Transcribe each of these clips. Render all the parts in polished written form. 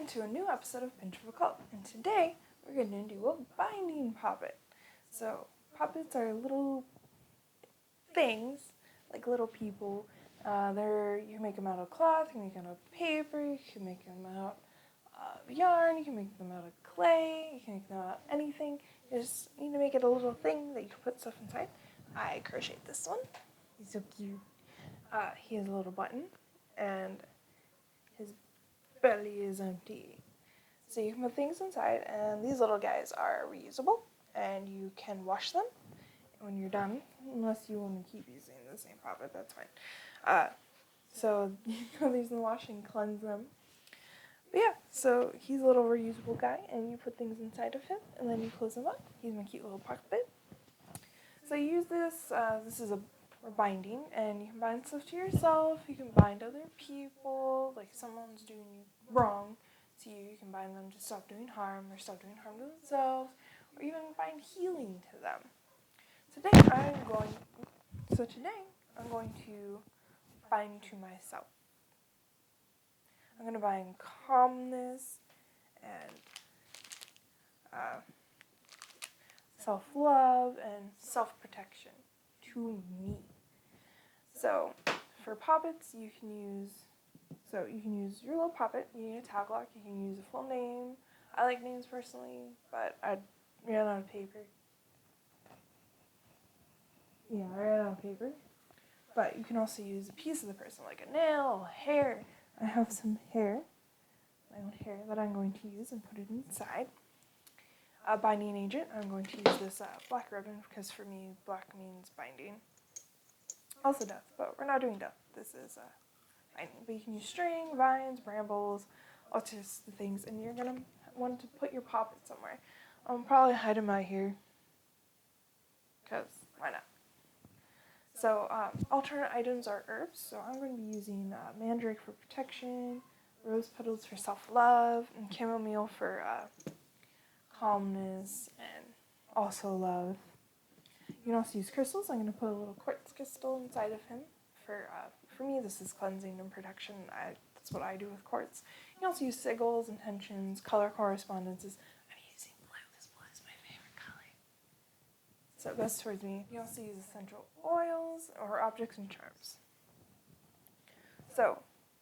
to a new episode of Pinch of a Cult, and today we're going to do a binding poppet. So, poppets are little things, like little people. You can make them out of cloth, you can make them out of paper, you can make them out of yarn, you can make them out of clay, you can make them out of anything. You just need to make it a little thing that you can put stuff inside. I crocheted this one. He's so cute. He has a little button, and his belly is empty. So you can put things inside, and these little guys are reusable, and you can wash them when you're done, unless you want to keep using the same poppet, that's fine. So you can put these in the wash and cleanse them. But yeah, so he's a little reusable guy, and you put things inside of him, and then you close him up. He's my cute little pocket. So you use this, this is for binding, and you can bind stuff to yourself, you can bind other people, like someone's doing you wrong to you, you can bind them to stop doing harm, or stop doing harm to themselves, or even bind healing to them. Today I'm going to bind to myself. I'm going to bind calmness and self-love and self-protection to me. So for poppets, you can use your little poppet. You need a tag lock. You can use a full name. I like names personally, but I ran out of paper. Yeah, I ran out of paper. But you can also use a piece of the person, like a nail, hair. I have some hair, my own hair, that I'm going to use and put it inside. A binding agent, I'm going to use this black ribbon because for me, black means binding. Also death, but we're not doing death. This is binding. But you can use string, vines, brambles, all sorts of things, and you're going to want to put your poppet somewhere. I'll probably hide them out here, because why not? So alternate items are herbs, so I'm going to be using mandrake for protection, rose petals for self-love, and chamomile for calmness and also love. You can also use crystals. I'm going to put a little quartz crystal inside of him. For me, this is cleansing and protection. That's what I do with quartz. You can also use sigils, intentions, color correspondences. I'm using blue. This blue is my favorite color. So it goes towards me. You can also use essential oils or objects and charms. So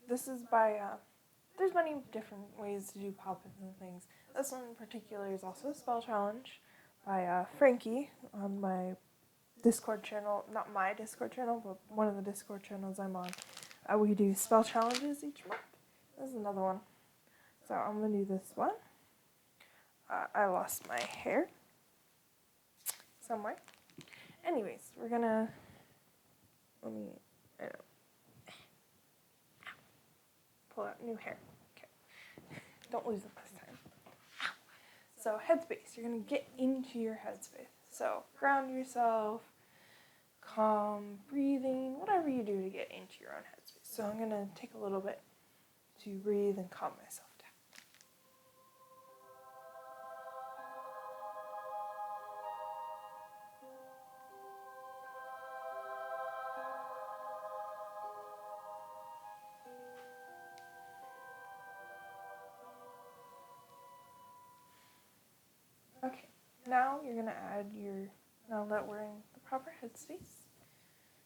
this is by, there's many different ways to do poppets and things. This one in particular is also a spell challenge by Frankie on my Discord channel, not my Discord channel, but one of the Discord channels I'm on. We do spell challenges each month. This is another one. So I'm going to do this one. I lost my hair somewhere. Anyways, we're going to, pull out new hair. Okay. Don't lose it this time. So headspace, you're going to get into your headspace. So ground yourself, calm, breathing, whatever you do to get into your own headspace. So I'm going to take a little bit to breathe and calm myself down. Okay, now you're going to add now that we're in the proper headspace,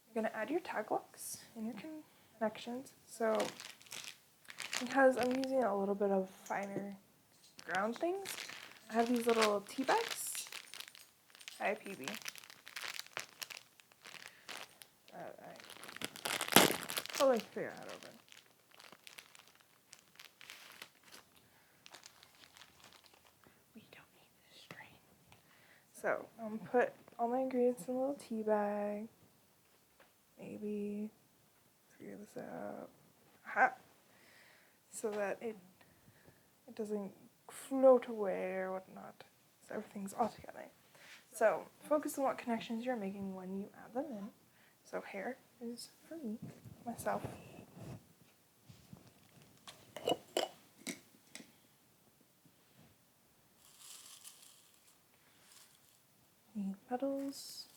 you're going to add your tag locks and your connections. So, because I'm using a little bit of finer ground things, I have these little tea bags. Hi, PB. I'll like to figure out how to open. We don't need this string. So, I'm going to put all my ingredients in a little tea bag. Maybe figure this out. Aha! So that it doesn't float away or whatnot. So everything's all together. So focus on what connections you're making when you add them in. So hair is for me, myself. The petals.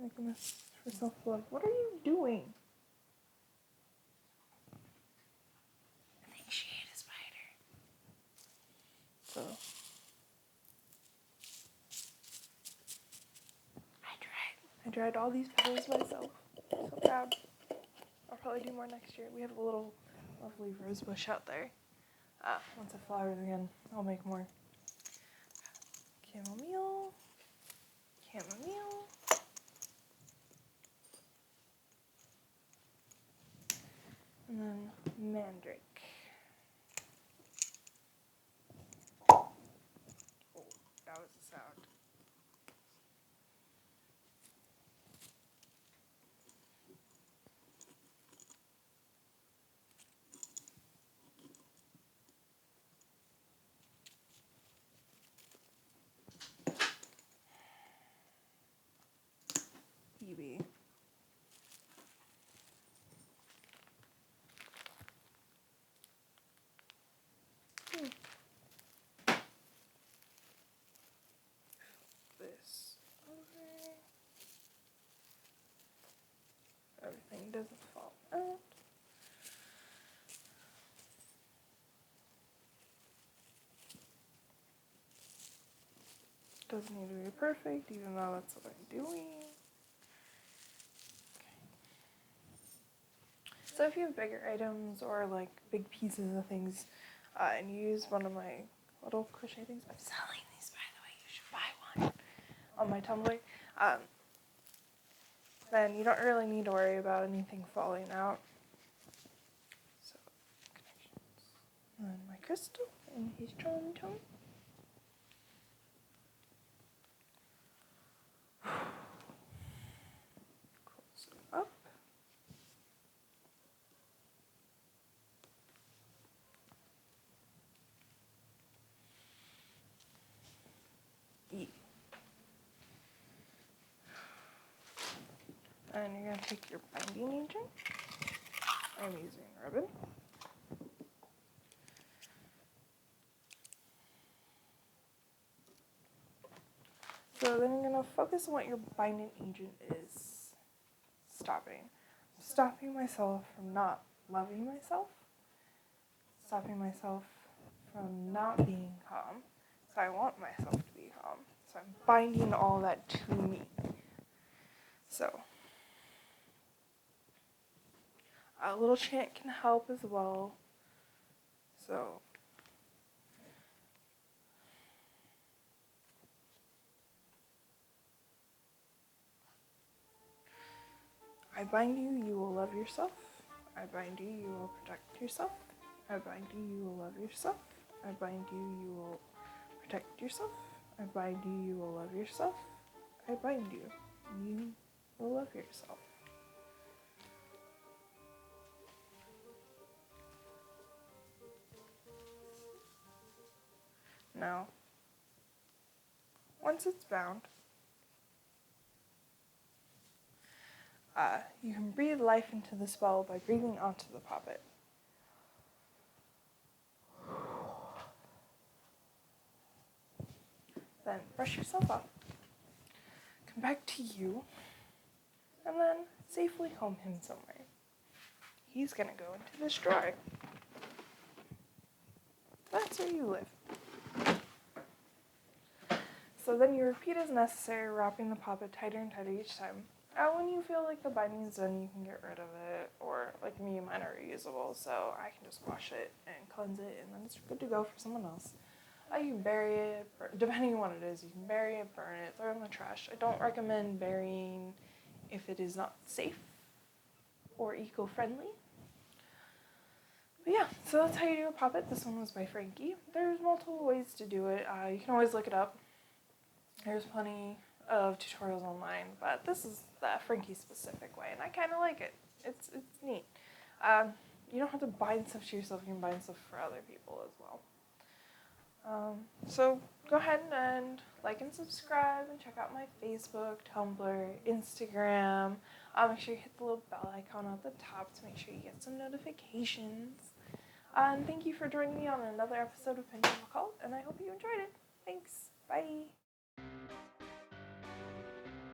Making this for self-love. What are you doing? I think she ate his dried all these petals myself. So proud. I'll probably do more next year. We have a little lovely rose bush out there. Once it flowers again, I'll make more. Chamomile. And then mandrake. Oh, that was a sound. Phoebe. This over. Everything doesn't fall out. Doesn't need to be perfect, even though that's what I'm doing. So if you have bigger items or like big pieces of things, and you use one of my little crochet things, I'm selling these by the way, you should buy one on my Tumblr, then you don't really need to worry about anything falling out. So, connections. And then my crystal and his tone. Close it up. And you're going to take your binding agent. I'm using ribbon. So then you're going to focus on what your binding agent is stopping. Stopping myself from not loving myself. Stopping myself from not being calm. So I want myself to be calm. So I'm binding all that to me. So a little chant can help as well. So I bind you, you will love yourself. I bind you, you will protect yourself. I bind you, you will love yourself. I bind you, you will protect yourself. I bind you, you will love yourself. I bind you, you will love yourself. Now, once it's bound, you can breathe life into the spell by breathing onto the poppet. Then brush yourself up, come back to you, and then safely home him somewhere. He's gonna go into this drawer. That's where you live. So then you repeat as necessary, wrapping the poppet tighter and tighter each time. When you feel like the binding's done, you can get rid of it, or like me, mine are reusable, so I can just wash it and cleanse it, and then it's good to go for someone else. You can bury it, depending on what it is, you can bury it, burn it, throw it in the trash. I don't recommend burying if it is not safe or eco-friendly. But yeah, so that's how you do a poppet. This one was by Frankie. There's multiple ways to do it. You can always look it up. There's plenty of tutorials online, but this is the Frankie specific way, and I kind of like it. It's neat. You don't have to bind stuff to yourself, you can bind stuff for other people as well. So go ahead and like and subscribe and check out my Facebook, Tumblr, Instagram. Make sure you hit the little bell icon at the top to make sure you get some notifications. And thank you for joining me on another episode of Pendulum Occult, and I hope you enjoyed it. Thanks. Bye.